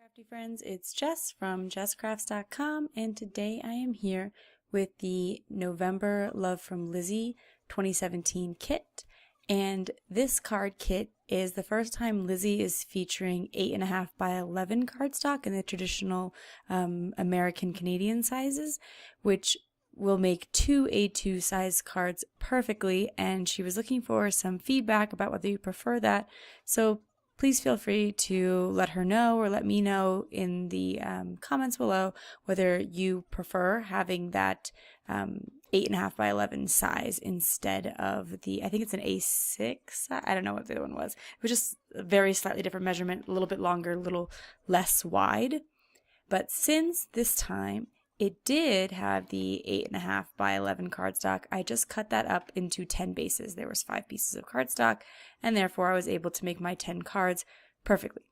crafty friends, it's Jess from jesscrafts.com, and today I am here with the November Love from Lizi 2017 kit. And this card kit is the first time Lizi is featuring 8.5 by 11 cardstock in the traditional American Canadian sizes, which will make two A2 size cards perfectly, and she was looking for some feedback about whether you prefer that. So please feel free to let her know or let me know in the comments below whether you prefer having that 8.5 by 11 size instead of the, I think it's an A6. I don't know what the other one was. It was just a very slightly different measurement, a little bit longer, a little less wide. But since this time it did have the 8.5 by 11 cardstock, I just cut that up into 10 bases. There was 5 pieces of cardstock, and therefore I was able to make my 10 cards perfectly.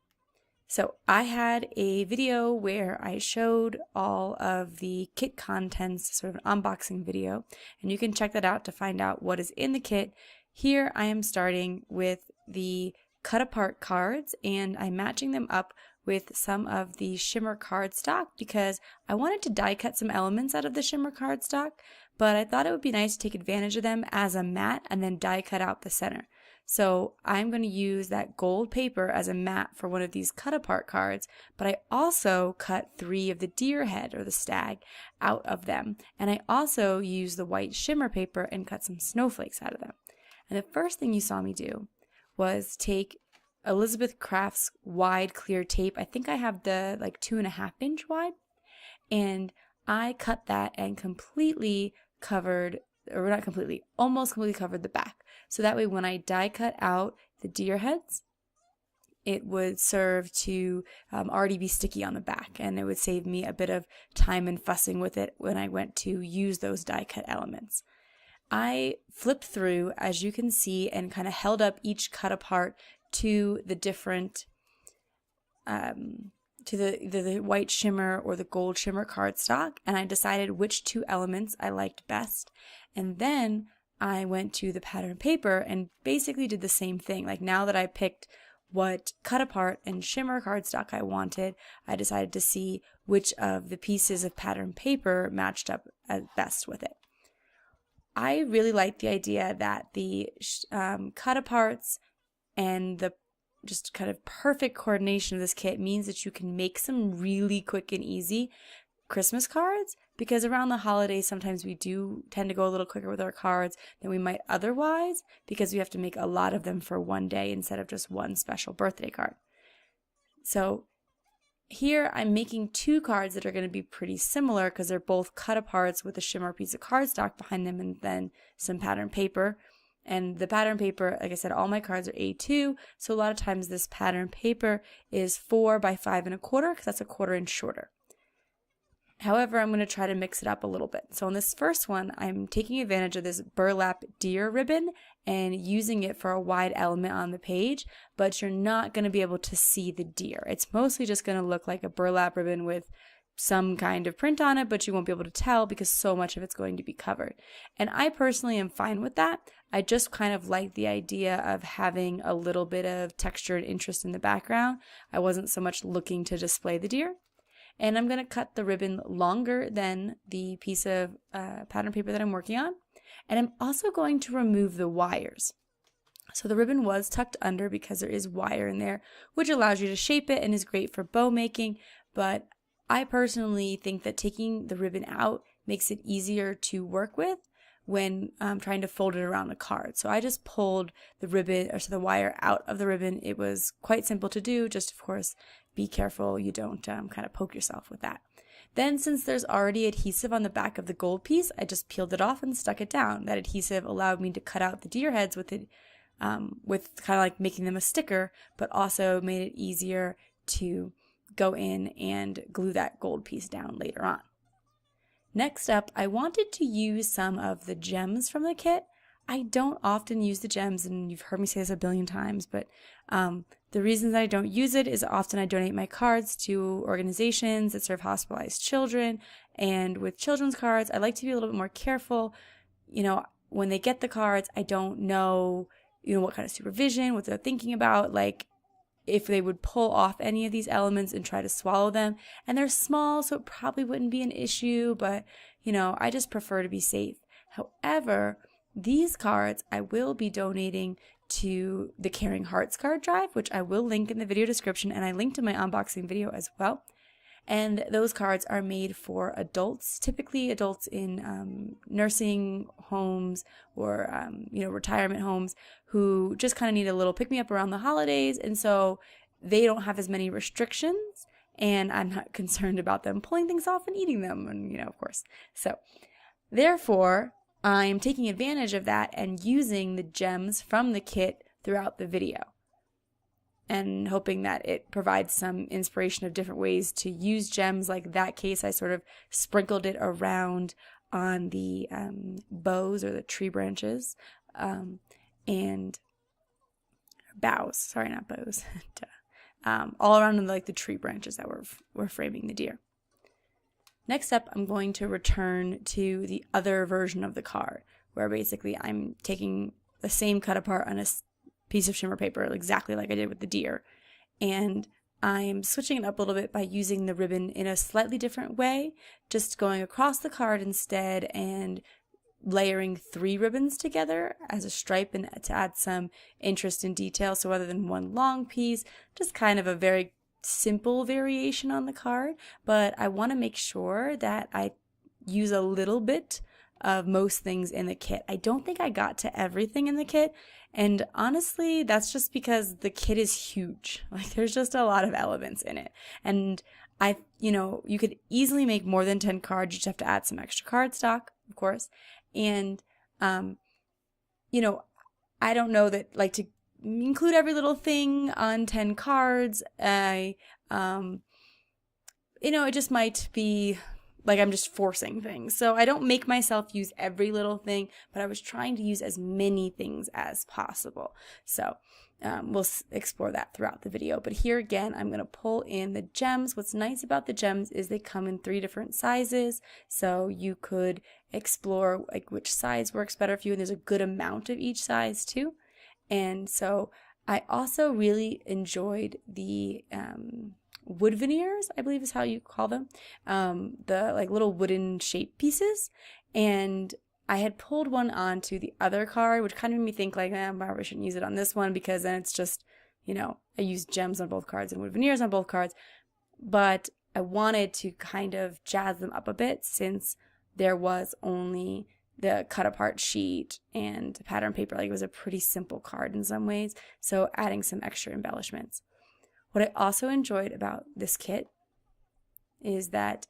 So I had a video where I showed all of the kit contents, sort of an unboxing video, and you can check that out to find out what is in the kit. Here I am starting with the cut apart cards, and I'm matching them up with some of the shimmer cardstock because I wanted to die cut some elements out of the shimmer cardstock, but I thought it would be nice to take advantage of them as a mat and then die cut out the center. So I'm going to use that gold paper as a mat for one of these cut apart cards, but I also cut 3 of the deer head or the stag out of them, and I also used the white shimmer paper and cut some snowflakes out of them. And the first thing you saw me do was take Elizabeth Craft's wide clear tape. I think I have the like 2.5 inch wide, and I cut that and completely covered, or not completely, almost completely covered the back. So that way when I die cut out the deer heads, it would serve to already be sticky on the back, and it would save me a bit of time and fussing with it when I went to use those die cut elements. I flipped through, as you can see, and kind of held up each cut apart to the different, to the white shimmer or the gold shimmer cardstock, and I decided which 2 elements I liked best. And then I went to the pattern paper and basically did the same thing. Like, now that I picked what cut apart and shimmer cardstock I wanted, I decided to see which of the pieces of pattern paper matched up best with it. I really like the idea that the cut aparts and the just kind of perfect coordination of this kit means that you can make some really quick and easy Christmas cards, because around the holidays sometimes we do tend to go a little quicker with our cards than we might otherwise, because we have to make a lot of them for one day instead of just one special birthday card. So here I'm making 2 cards that are going to be pretty similar because they're both cut aparts with a shimmer piece of cardstock behind them and then some pattern paper. And the pattern paper, like I said, all my cards are A2, so a lot of times this pattern paper is 4 by 5.25 because that's a 1/4 inch shorter. However, I'm going to try to mix it up a little bit. So on this first one, I'm taking advantage of this burlap deer ribbon and using it for a wide element on the page, but you're not going to be able to see the deer. It's mostly just going to look like a burlap ribbon with some kind of print on it, but you won't be able to tell because so much of it's going to be covered. And I personally am fine with that. I just kind of like the idea of having a little bit of texture and interest in the background. I wasn't so much looking to display the deer. And I'm going to cut the ribbon longer than the piece of pattern paper that I'm working on. And I'm also going to remove the wires. So the ribbon was tucked under because there is wire in there, which allows you to shape it and is great for bow making, but I personally think that taking the ribbon out makes it easier to work with when trying to fold it around a card. So I just pulled the ribbon, or so the wire out of the ribbon. It was quite simple to do, just of course be careful you don't kind of poke yourself with that. Then, since there's already adhesive on the back of the gold piece, I just peeled it off and stuck it down. That adhesive allowed me to cut out the deer heads with it, with kind of like making them a sticker, but also made it easier to go in and glue that gold piece down later on. Next up, I wanted to use some of the gems from the kit. I don't often use the gems, and you've heard me say this a billion times, but the reason that I don't use it is often I donate my cards to organizations that serve hospitalized children, and with children's cards, I like to be a little bit more careful. You know, when they get the cards, I don't know, what kind of supervision, what they're thinking about, like, if they would pull off any of these elements and try to swallow them. And they're small, so it probably wouldn't be an issue, but I just prefer to be safe. However, these cards I will be donating to the Caring Hearts card drive, which I will link in the video description, and I linked in my unboxing video as well. And those cards are made for adults, typically adults in nursing homes or, retirement homes who just kind of need a little pick-me-up around the holidays. And so they don't have as many restrictions, and I'm not concerned about them pulling things off and eating them, and, of course. So therefore, I'm taking advantage of that and using the gems from the kit throughout the video, and hoping that it provides some inspiration of different ways to use gems. Like that case, I sort of sprinkled it around on the boughs or the tree branches and boughs. Sorry, not bows. All around like the tree branches that were framing the deer. Next up, I'm going to return to the other version of the card, where basically I'm taking the same cut apart on a piece of shimmer paper exactly like I did with the deer, and I'm switching it up a little bit by using the ribbon in a slightly different way, just going across the card instead and layering 3 ribbons together as a stripe and to add some interest and detail. So rather than one long piece, just kind of a very simple variation on the card, but I want to make sure that I use a little bit of most things in the kit. I don't think I got to everything in the kit, and honestly, that's just because the kit is huge. Like, there's just a lot of elements in it, and you could easily make more than 10 cards. You just have to add some extra cardstock, of course, and I don't know that, like, to include every little thing on 10 cards, it just might be like I'm just forcing things. So I don't make myself use every little thing, but I was trying to use as many things as possible. So we'll explore that throughout the video. But here again, I'm going to pull in the gems. What's nice about the gems is they come in 3 different sizes. So you could explore like which size works better for you. And there's a good amount of each size too. And so I also really enjoyed the wood veneers, I believe is how you call them, the like little wooden shape pieces. And I had pulled one onto the other card, which kind of made me think like, I probably shouldn't use it on this one, because then it's just, I used gems on both cards and wood veneers on both cards. But I wanted to kind of jazz them up a bit, since there was only the cut apart sheet and pattern paper. Like, it was a pretty simple card in some ways, so adding some extra embellishments. What I also enjoyed about this kit is that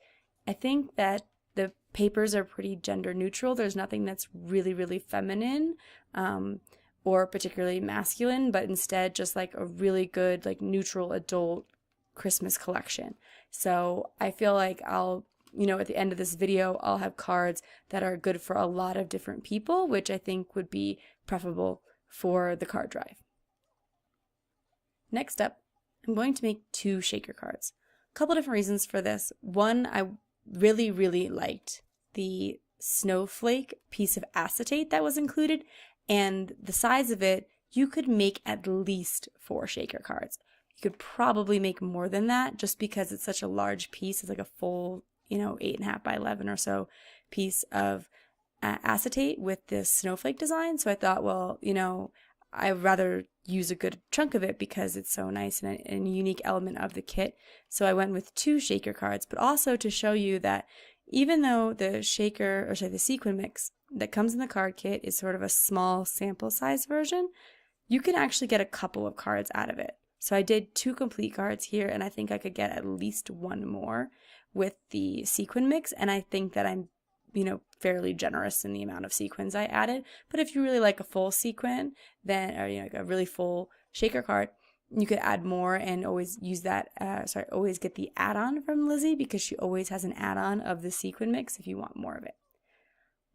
I think that the papers are pretty gender neutral. There's nothing that's really, really feminine or particularly masculine, but instead just like a really good, like, neutral adult Christmas collection. So I feel like I'll, at the end of this video, I'll have cards that are good for a lot of different people, which I think would be preferable for the card drive. Next up, I'm going to make 2 shaker cards. A couple different reasons for this. One, I really, really liked the snowflake piece of acetate that was included, and the size of it, you could make at least 4 shaker cards. You could probably make more than that, just because it's such a large piece. It's like a full, 8.5 by 11 or so piece of acetate with this snowflake design. So I thought, well, I'd rather use a good chunk of it because it's so nice and a unique element of the kit. So I went with 2 shaker cards, but also to show you that even though the sequin mix that comes in the card kit is sort of a small sample size version, you can actually get a couple of cards out of it. So I did 2 complete cards here, and I think I could get at least 1 more with the sequin mix, and I think that I'm fairly generous in the amount of sequins I added. But if you really like a full sequin, then, or like a really full shaker card, you could add more and always use that, always get the add-on from Lizi, because she always has an add-on of the sequin mix if you want more of it.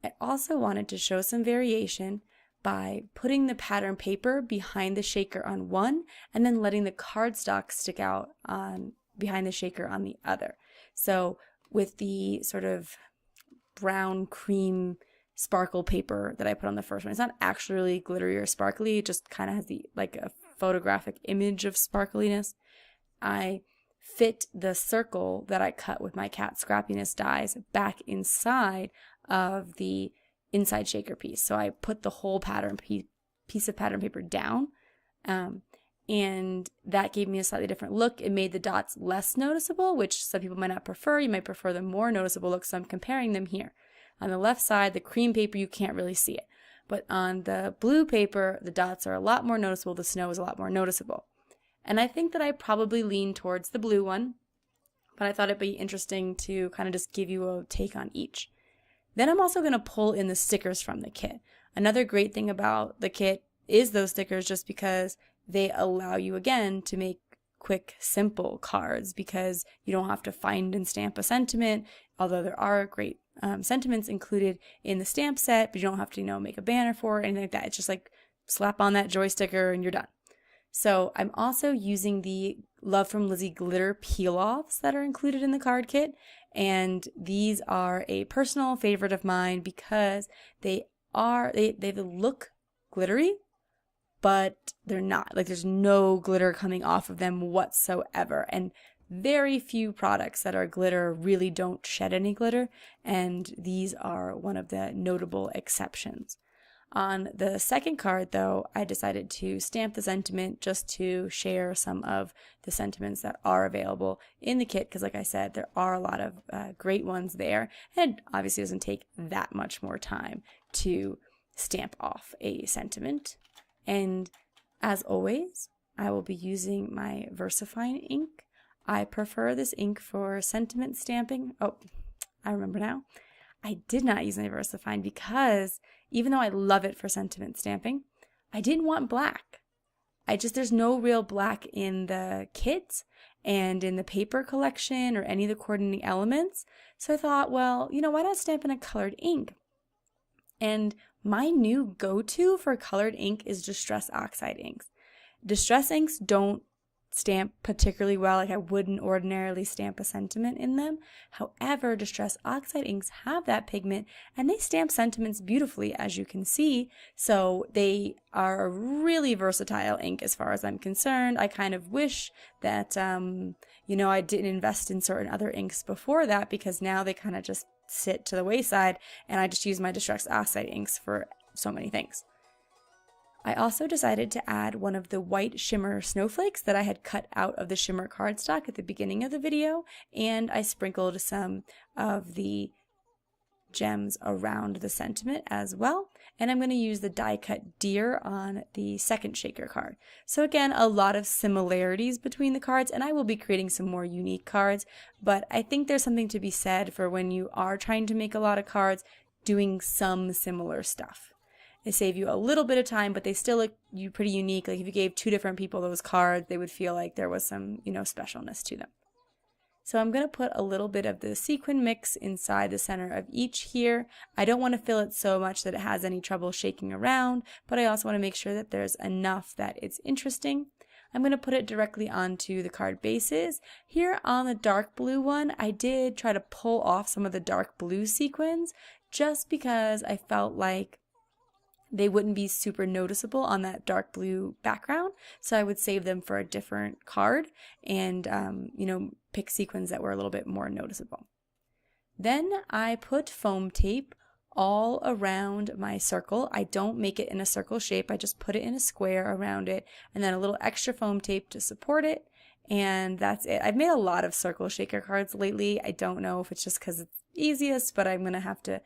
I also wanted to show some variation by putting the pattern paper behind the shaker on one, and then letting the cardstock stick out on behind the shaker on the other. So with the sort of brown cream sparkle paper that I put on the first one, it's not actually really glittery or sparkly, it just kind of has the like a photographic image of sparkliness, I fit the circle that I cut with my cat scrappiness dies back inside of the inside shaker piece. So I put the whole pattern piece of pattern paper down, and that gave me a slightly different look. It made the dots less noticeable, which some people might not prefer. You might prefer the more noticeable look, so I'm comparing them here. On the left side, the cream paper, you can't really see it. But on the blue paper, the dots are a lot more noticeable. The snow is a lot more noticeable. And I think that I probably lean towards the blue one, but I thought it'd be interesting to kind of just give you a take on each. Then I'm also going to pull in the stickers from the kit. Another great thing about the kit is those stickers, just because they allow you, again, to make quick, simple cards, because you don't have to find and stamp a sentiment, although there are great sentiments included in the stamp set, but you don't have to, make a banner for it, anything like that. It's just like slap on that joy sticker and you're done. So I'm also using the Love from Lizi glitter peel-offs that are included in the card kit, and these are a personal favorite of mine because they look glittery, but they're not. Like, there's no glitter coming off of them whatsoever, and very few products that are glitter really don't shed any glitter, and these are one of the notable exceptions. On the second card, though, I decided to stamp the sentiment just to share some of the sentiments that are available in the kit, because like I said, there are a lot of great ones there, and obviously it doesn't take that much more time to stamp off a sentiment. And as always, I will be using my VersaFine ink. I prefer this ink for sentiment stamping. Oh, I remember now. I did not use my VersaFine because even though I love it for sentiment stamping, I didn't want black. There's no real black in the kit and in the paper collection or any of the coordinating elements. So I thought, well, why not stamp in a colored ink? And my new go-to for colored ink is Distress Oxide inks. Distress inks don't stamp particularly well. Like, I wouldn't ordinarily stamp a sentiment in them. However, Distress Oxide inks have that pigment and they stamp sentiments beautifully, as you can see. So they are a really versatile ink as far as I'm concerned. I kind of wish that, I didn't invest in certain other inks before that, because now they kind of just sit to the wayside and I just use my Distress Oxide inks for so many things. I also decided to add one of the white shimmer snowflakes that I had cut out of the shimmer cardstock at the beginning of the video, and I sprinkled some of the gems around the sentiment as well. And I'm going to use the die cut deer on the second shaker card. So again, a lot of similarities between the cards, and I will be creating some more unique cards, but I think there's something to be said for when you are trying to make a lot of cards, doing some similar stuff. They save you a little bit of time, but they still look pretty unique. Like, if you gave two different people those cards, they would feel like there was some, specialness to them. So I'm going to put a little bit of the sequin mix inside the center of each here. I don't want to fill it so much that it has any trouble shaking around, but I also want to make sure that there's enough that it's interesting. I'm going to put it directly onto the card bases. Here on the dark blue one, I did try to pull off some of the dark blue sequins just because I felt like they wouldn't be super noticeable on that dark blue background. So I would save them for a different card and, pick sequins that were a little bit more noticeable. Then I put foam tape all around my circle. I don't make it in a circle shape. I just put it in a square around it, and then a little extra foam tape to support it. And that's it. I've made a lot of circle shaker cards lately. I don't know if it's just because it's easiest, but I'm going to have to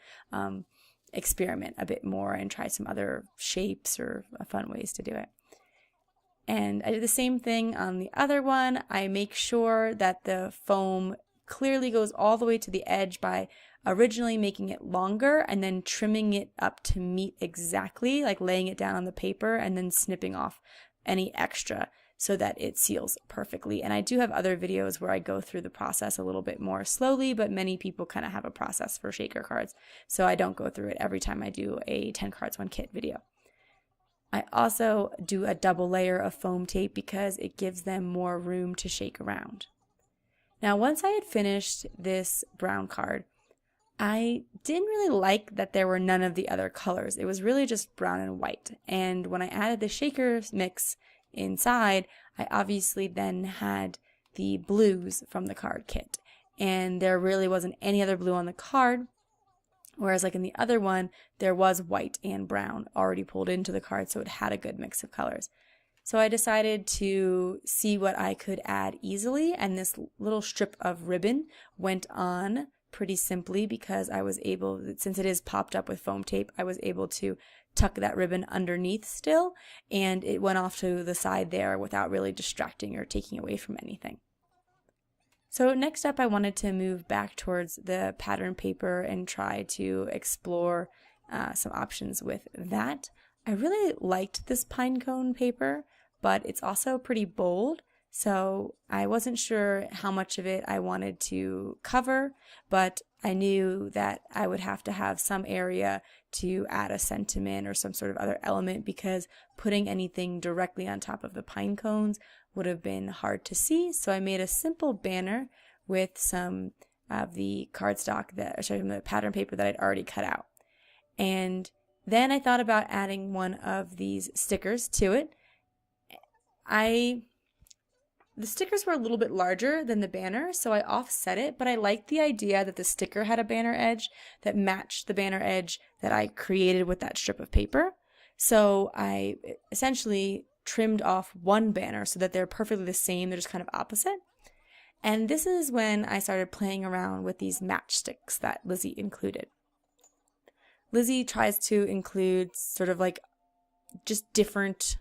experiment a bit more and try some other shapes or fun ways to do it. And I did the same thing on the other one. I make sure that the foam clearly goes all the way to the edge by originally making it longer and then trimming it up to meet exactly, like laying it down on the paper and then snipping off any extra so that it seals perfectly. And I do have other videos where I go through the process a little bit more slowly, but many people kind of have a process for shaker cards, so I don't go through it every time I do a 10 cards 1 kit video. I also do a double layer of foam tape because it gives them more room to shake around. Now, once I had finished this brown card, I didn't really like that there were none of the other colors. It was really just brown and white. And when I added the shaker mix inside, I obviously then had the blues from the card kit. And there really wasn't any other blue on the card, whereas like in the other one, there was white and brown already pulled into the card, so it had a good mix of colors. So I decided to see what I could add easily, and this little strip of ribbon went on pretty simply because I was able, since it is popped up with foam tape, I was able to tuck that ribbon underneath still, and it went off to the side there without really distracting or taking away from anything. So next up, I wanted to move back towards the pattern paper and try to explore some options with that. I really liked this pine cone paper, but it's also pretty bold, so I wasn't sure how much of it I wanted to cover, but I knew that I would have to have some area to add a sentiment or some sort of other element, because putting anything directly on top of the pine cones would have been hard to see. So I made a simple banner with some of the cardstock from the pattern paper that I'd already cut out. And then I thought about adding one of these stickers to it. The stickers were a little bit larger than the banner, so I offset it, but I liked the idea that the sticker had a banner edge that matched the banner edge that I created with that strip of paper. So I essentially trimmed off one banner so that they're perfectly the same, they're just kind of opposite. And this is when I started playing around with these matchsticks that Lizi included. Lizi tries to include sort of like just different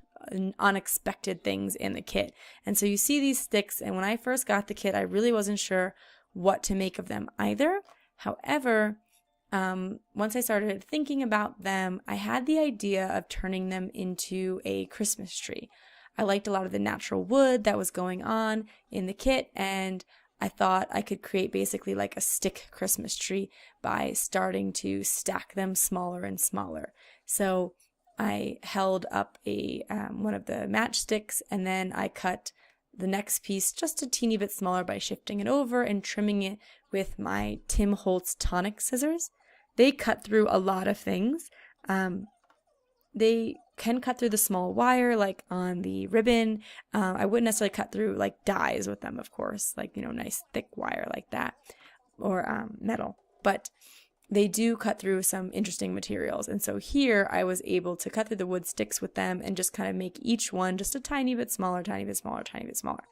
unexpected things in the kit. And so you see these sticks, and when I first got the kit, I really wasn't sure what to make of them either. However, once I started thinking about them, I had the idea of turning them into a Christmas tree. I liked a lot of the natural wood that was going on in the kit, and I thought I could create basically like a stick Christmas tree by starting to stack them smaller and smaller. So I held up one of the matchsticks, and then I cut the next piece just a teeny bit smaller by shifting it over and trimming it with my Tim Holtz tonic scissors. They cut through a lot of things. They can cut through the small wire, like on the ribbon. I wouldn't necessarily cut through like dyes with them, of course, like, nice thick wire like that, or metal. But they do cut through some interesting materials. And so here I was able to cut through the wood sticks with them and just kind of make each one just a tiny bit smaller, tiny bit smaller, tiny bit smaller.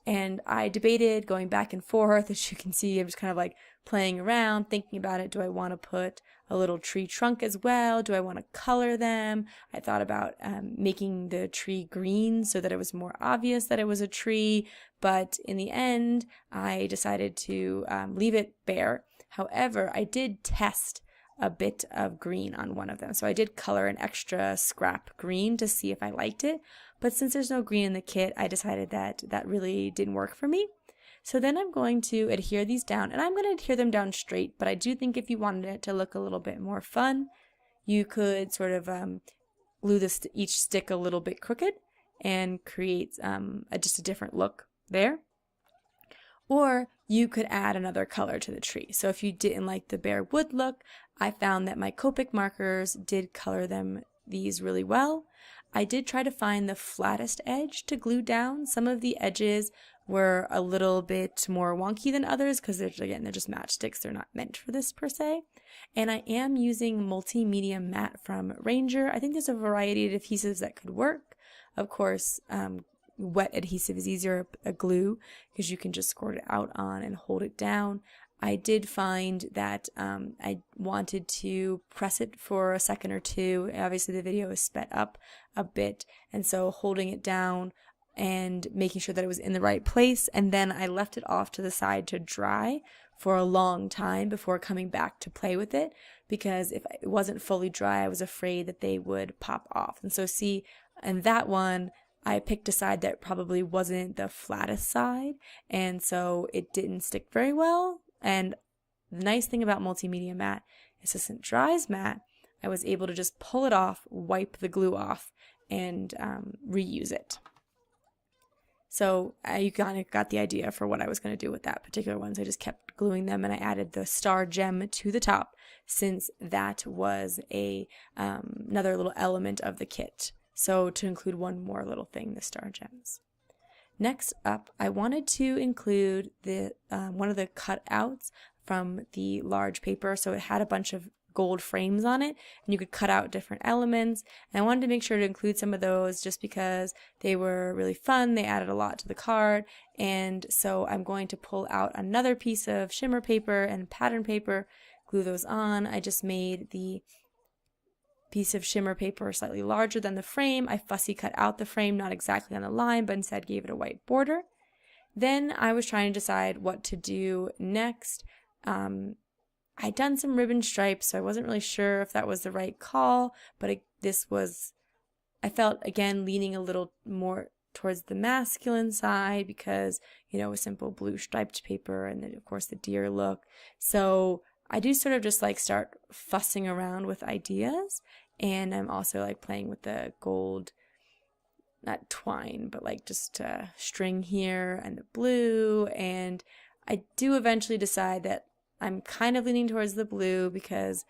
And I debated going back and forth. As you can see, I'm just kind of like playing around, thinking about it. Do I want to put a little tree trunk as well? Do I want to color them? I thought about making the tree green so that it was more obvious that it was a tree. But in the end, I decided to leave it bare. However, I did test a bit of green on one of them. So I did color an extra scrap green to see if I liked it. But since there's no green in the kit, I decided that that really didn't work for me. So then I'm going to adhere these down, and I'm going to adhere them down straight. But I do think if you wanted it to look a little bit more fun, you could sort of glue each stick a little bit crooked and create just a different look there. Or you could add another color to the tree. So if you didn't like the bare wood look, I found that my Copic markers did color these really well. I did try to find the flattest edge to glue down. Some of the edges were a little bit more wonky than others because they're just matchsticks. They're not meant for this per se. And I am using multimedia matte from Ranger. I think there's a variety of adhesives that could work. Of course, wet adhesive is easier a glue because you can just squirt it out on and hold it down. I did find that I wanted to press it for a second or two. Obviously, the video is sped up a bit, and so holding it down and making sure that it was in the right place, and then I left it off to the side to dry for a long time before coming back to play with it, because if it wasn't fully dry, I was afraid that they would pop off. And so see, and that one, I picked a side that probably wasn't the flattest side, and so it didn't stick very well. And the nice thing about multimedia matte is since it dries matte, I was able to just pull it off, wipe the glue off, and reuse it. So you kind of got the idea for what I was going to do with that particular one. So I just kept gluing them, and I added the star gem to the top since that was another little element of the kit So to include one more little thing, the star gems. Next up, I wanted to include the one of the cutouts from the large paper. So it had a bunch of gold frames on it, and you could cut out different elements. And I wanted to make sure to include some of those just because they were really fun. They added a lot to the card. And so I'm going to pull out another piece of shimmer paper and pattern paper, glue those on. I just made the piece of shimmer paper slightly larger than the frame. I fussy cut out the frame, not exactly on the line, but instead gave it a white border. Then I was trying to decide what to do next. I'd done some ribbon stripes, so I wasn't really sure if that was the right call, but I felt, again, leaning a little more towards the masculine side because, you know, a simple blue striped paper and then, of course, the deer look. So I do sort of just like start fussing around with ideas, and I'm also like playing with the gold, not twine, but like just string here and the blue, and I do eventually decide that I'm kind of leaning towards the blue because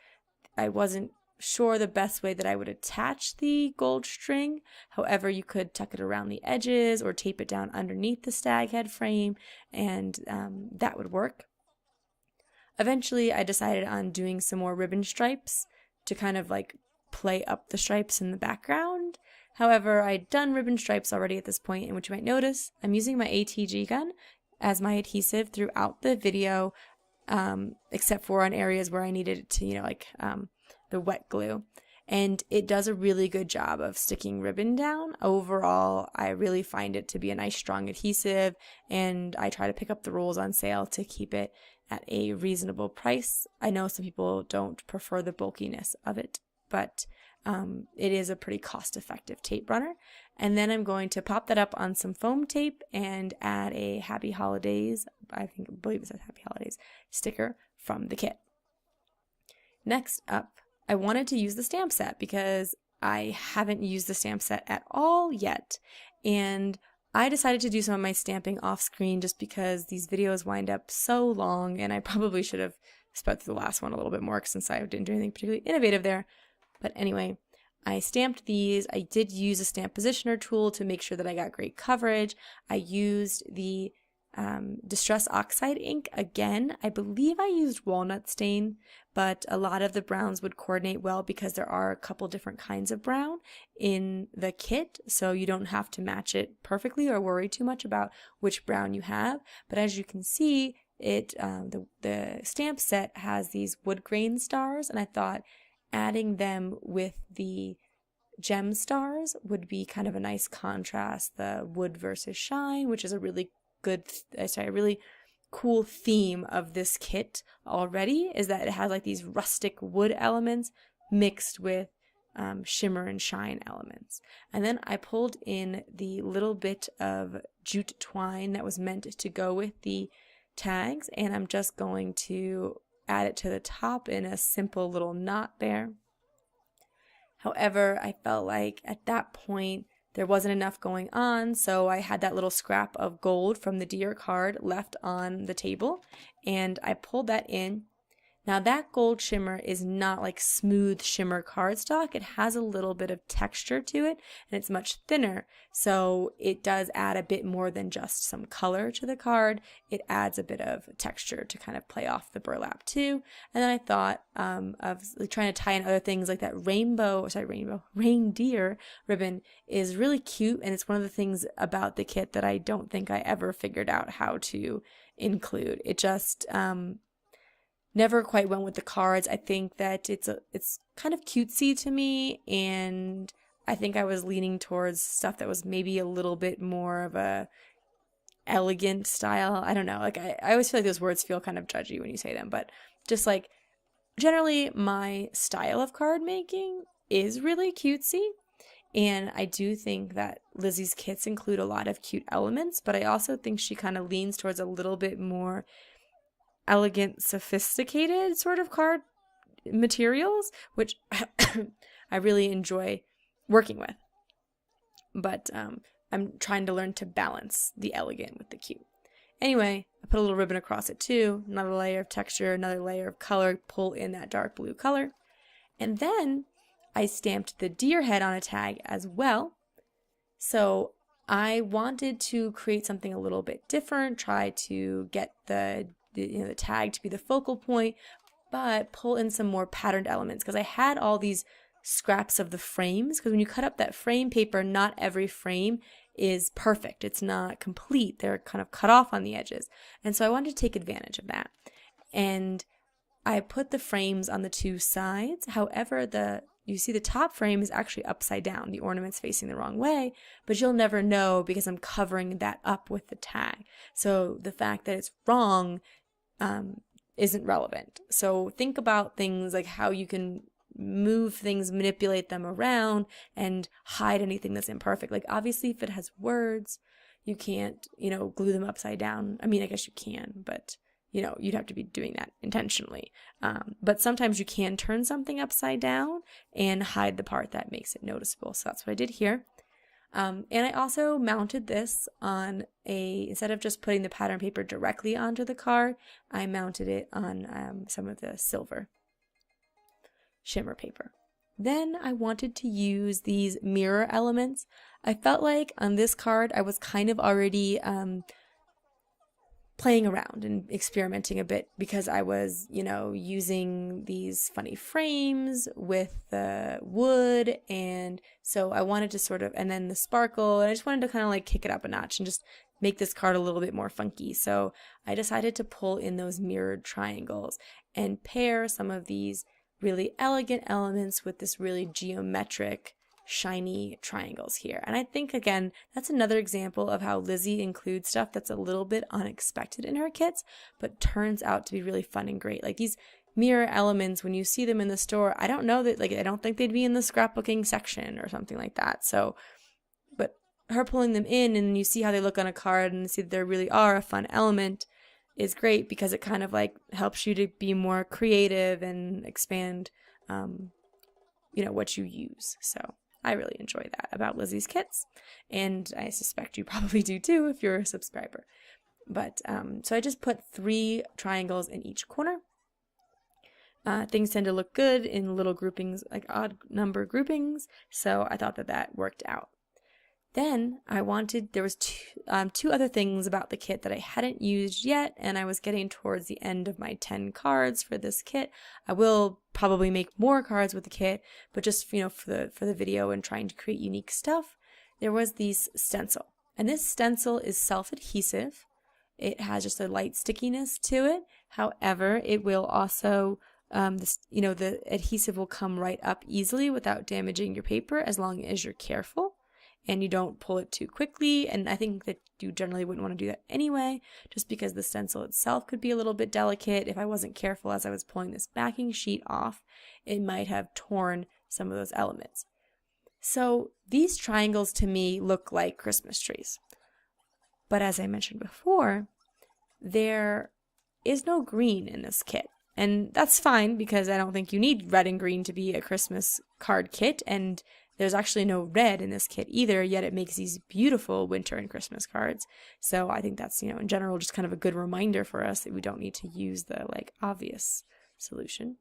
I wasn't sure the best way that I would attach the gold string. However, you could tuck it around the edges or tape it down underneath the stag head frame, and that would work. Eventually, I decided on doing some more ribbon stripes to kind of like play up the stripes in the background. However, I'd done ribbon stripes already at this point, and which you might notice, I'm using my ATG gun as my adhesive throughout the video, except for on areas where I needed it to, you know, like the wet glue. And it does a really good job of sticking ribbon down. Overall, I really find it to be a nice strong adhesive, and I try to pick up the rolls on sale to keep it at a reasonable price. I know some people don't prefer the bulkiness of it, but it is a pretty cost-effective tape runner. And then I'm going to pop that up on some foam tape and add a Happy Holidays, I believe it says Happy Holidays, sticker from the kit. Next up, I wanted to use the stamp set because I haven't used the stamp set at all yet. And I decided to do some of my stamping off screen just because these videos wind up so long, and I probably should have sped through the last one a little bit more since I didn't do anything particularly innovative there. But anyway, I stamped these. I did use a stamp positioner tool to make sure that I got great coverage. I used the Distress Oxide ink again. I believe I used walnut stain, but a lot of the browns would coordinate well because there are a couple different kinds of brown in the kit, so you don't have to match it perfectly or worry too much about which brown you have. But as you can see, the stamp set has these wood grain stars, and I thought adding them with the gem stars would be kind of a nice contrast, the wood versus shine, which is a really really cool theme of this kit already, is that it has like these rustic wood elements mixed with shimmer and shine elements. And then I pulled in the little bit of jute twine that was meant to go with the tags, and I'm just going to add it to the top in a simple little knot there. However, I felt like at that point there wasn't enough going on, so I had that little scrap of gold from the deer card left on the table, and I pulled that in. Now that gold shimmer is not like smooth shimmer cardstock. It has a little bit of texture to it, and it's much thinner, so it does add a bit more than just some color to the card. It adds a bit of texture to kind of play off the burlap too. And then I thought of trying to tie in other things like that reindeer ribbon is really cute, and it's one of the things about the kit that I don't think I ever figured out how to include. It just never quite went with the cards. I think that it's kind of cutesy to me, and I think I was leaning towards stuff that was maybe a little bit more of a elegant style. I don't know. Like I always feel like those words feel kind of judgy when you say them, but just like generally my style of card making is really cutesy. And I do think that Lizi's kits include a lot of cute elements, but I also think she kind of leans towards a little bit more elegant, sophisticated sort of card materials, which I really enjoy working with. But I'm trying to learn to balance the elegant with the cute. Anyway, I put a little ribbon across it too, another layer of texture, another layer of color, pull in that dark blue color. And then I stamped the deer head on a tag as well. So I wanted to create something a little bit different, try to get the tag to be the focal point, but pull in some more patterned elements because I had all these scraps of the frames, because when you cut up that frame paper, not every frame is perfect. It's not complete. They're kind of cut off on the edges. And so I wanted to take advantage of that. And I put the frames on the two sides. However, you see the top frame is actually upside down. The ornament's facing the wrong way, but you'll never know because I'm covering that up with the tag. So the fact that it's wrong isn't relevant. So think about things like how you can move things, manipulate them around, and hide anything that's imperfect. Like obviously if it has words, you can't, glue them upside down. I mean, I guess you can, but you'd have to be doing that intentionally. But sometimes you can turn something upside down and hide the part that makes it noticeable. So that's what I did here. And I also mounted this on instead of just putting the pattern paper directly onto the card, I mounted it on some of the silver shimmer paper. Then I wanted to use these mirror elements. I felt like on this card I was kind of already playing around and experimenting a bit because I was, using these funny frames with the wood, and so I wanted to and then the sparkle, and I just wanted to kind of like kick it up a notch and just make this card a little bit more funky. So I decided to pull in those mirrored triangles and pair some of these really elegant elements with this really geometric shiny triangles here. And I think, again, that's another example of how Lizi includes stuff that's a little bit unexpected in her kits, but turns out to be really fun and great. Like these mirror elements, when you see them in the store, I don't think they'd be in the scrapbooking section or something like that. So, but her pulling them in and you see how they look on a card and see that they really are a fun element is great because it kind of like helps you to be more creative and expand, what you use. So I really enjoy that about Lizi's kits, and I suspect you probably do too if you're a subscriber. But so I just put 3 triangles in each corner. Things tend to look good in little groupings, like odd number groupings, so I thought that worked out. Then there was two other things about the kit that I hadn't used yet, and I was getting towards the end of my 10 cards for this kit. I will probably make more cards with the kit, but just for the video and trying to create unique stuff, there was these stencil. And this stencil is self-adhesive. It has just a light stickiness to it. However, it will also the adhesive will come right up easily without damaging your paper as long as you're careful and you don't pull it too quickly. And I think that you generally wouldn't want to do that anyway, just because the stencil itself could be a little bit delicate. If I wasn't careful as I was pulling this backing sheet off, it might have torn some of those elements. So these triangles to me look like Christmas trees. But as I mentioned before, there is no green in this kit. And that's fine because I don't think you need red and green to be a Christmas card kit. And there's actually no red in this kit either, yet it makes these beautiful winter and Christmas cards. So I think that's, in general, just kind of a good reminder for us that we don't need to use the obvious solution.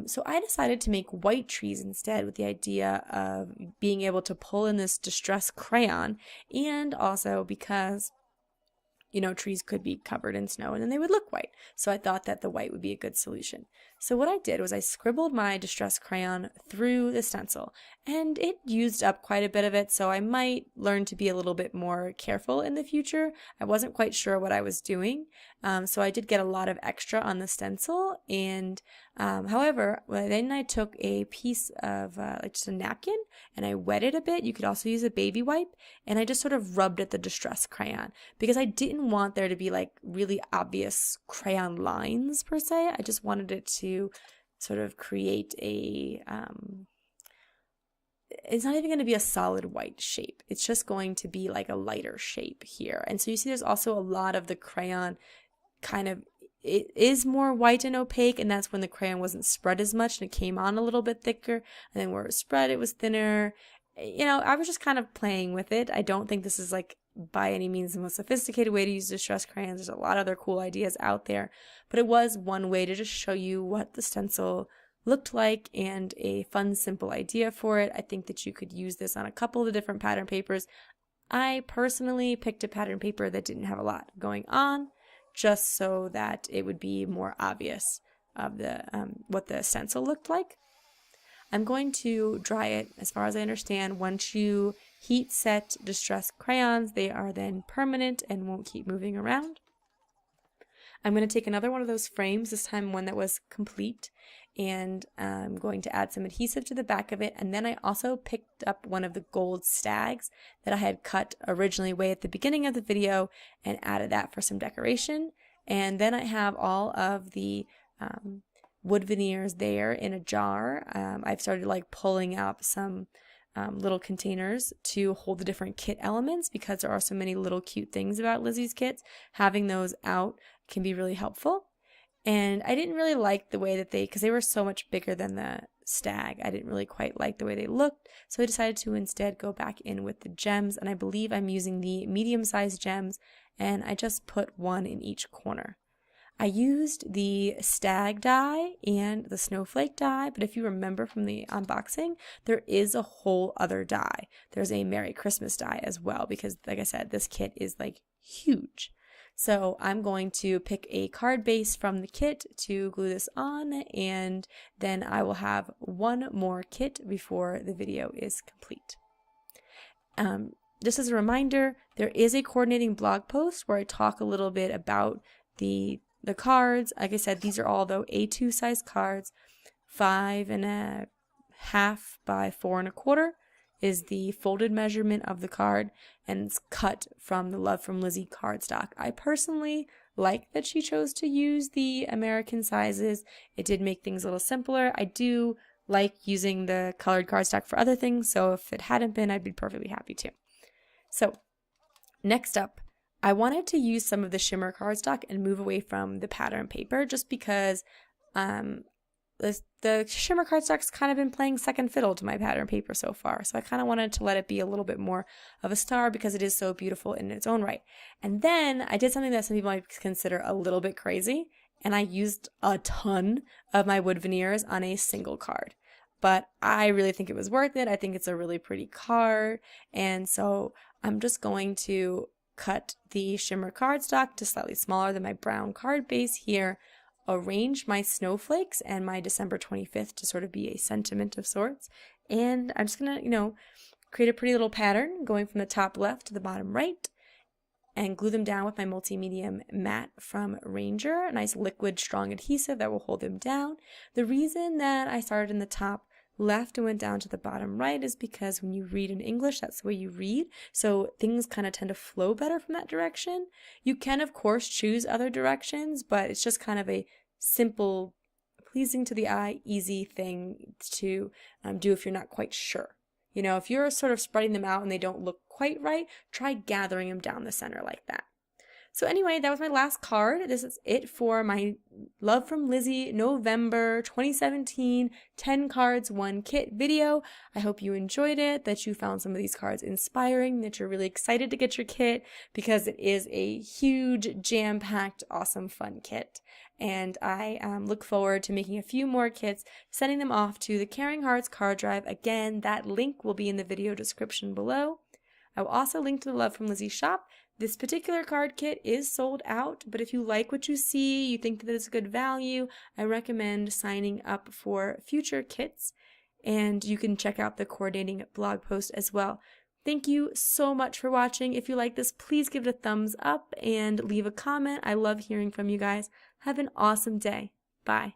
So I decided to make white trees instead with the idea of being able to pull in this distress crayon, and also because trees could be covered in snow and then they would look white. So I thought that the white would be a good solution. So what I did was I scribbled my distress crayon through the stencil, and it used up quite a bit of it, so I might learn to be a little bit more careful in the future. I wasn't quite sure what I was doing, so I did get a lot of extra on the stencil, and however, then I took a piece of just a napkin and I wet it a bit. You could also use a baby wipe, and I just sort of rubbed at the distress crayon because I didn't want there to be really obvious crayon lines per se. I just wanted it to sort of create a it's not even going to be a solid white shape. It's just going to be like a lighter shape here. And so you see there's also a lot of the crayon it is more white and opaque, and that's when the crayon wasn't spread as much and it came on a little bit thicker, and then where it was spread it was thinner. I was just kind of playing with it. I don't think this is by any means the most sophisticated way to use distress crayons. There's a lot of other cool ideas out there, but it was one way to just show you what the stencil looked like and a fun, simple idea for it. I think that you could use this on a couple of different pattern papers. I personally picked a pattern paper that didn't have a lot going on, just so that it would be more obvious of the what the stencil looked like. I'm going to dry it. As far as I understand, once you heat set distress crayons, they are then permanent and won't keep moving around. I'm going to take another one of those frames, this time one that was complete, and I'm going to add some adhesive to the back of it. And then I also picked up one of the gold stags that I had cut originally way at the beginning of the video and added that for some decoration. And then I have all of the wood veneers there in a jar. I've started like pulling out some little containers to hold the different kit elements, because there are so many little cute things about Lizi's kits. Having those out can be really helpful. And I didn't really like the way that because they were so much bigger than the stag, I didn't really quite like the way they looked. So I decided to instead go back in with the gems, and I believe I'm using the medium-sized gems, and I just put one in each corner. I used the stag die and the snowflake die, but if you remember from the unboxing, there is a whole other die. There's a Merry Christmas die as well, because like I said, this kit is like huge. So I'm going to pick a card base from the kit to glue this on, and then I will have one more kit before the video is complete. Just as a reminder, there is a coordinating blog post where I talk a little bit about the cards. Like I said, these are all though A2 size cards. 5.5 by 4.25 is the folded measurement of the card, and it's cut from the Love from Lizi cardstock. I personally like that she chose to use the American sizes. It did make things a little simpler. I do like using the colored cardstock for other things, so if it hadn't been, I'd be perfectly happy too. So next up, I wanted to use some of the shimmer cardstock and move away from the pattern paper, just because the shimmer cardstock's kind of been playing second fiddle to my pattern paper so far. So I kind of wanted to let it be a little bit more of a star, because it is so beautiful in its own right. And then I did something that some people might consider a little bit crazy, and I used a ton of my wood veneers on a single card. But I really think it was worth it. I think it's a really pretty card, and so I'm just going to cut the shimmer cardstock to slightly smaller than my brown card base here, arrange my snowflakes and my December 25th to sort of be a sentiment of sorts, and I'm just gonna, create a pretty little pattern going from the top left to the bottom right, and glue them down with my multi-medium matte from Ranger, a nice liquid strong adhesive that will hold them down. The reason that I started in the top left and went down to the bottom right is because when you read in English, that's the way you read, so things kind of tend to flow better from that direction. You can of course choose other directions, but it's just kind of a simple, pleasing to the eye, easy thing to do if you're not quite sure. If you're sort of spreading them out and they don't look quite right, try gathering them down the center like that. So anyway, that was my last card. This is it for my Love from Lizi November 2017 10 cards 1 kit video. I hope you enjoyed it, that you found some of these cards inspiring, that you're really excited to get your kit, because it is a huge, jam-packed, awesome, fun kit. And I look forward to making a few more kits, sending them off to the Caring Hearts card drive. Again, that link will be in the video description below. I will also link to the Love from Lizi shop. This particular card kit is sold out, but if you like what you see, you think that it's good value, I recommend signing up for future kits, and you can check out the coordinating blog post as well. Thank you so much for watching. If you like this, please give it a thumbs up and leave a comment. I love hearing from you guys. Have an awesome day. Bye.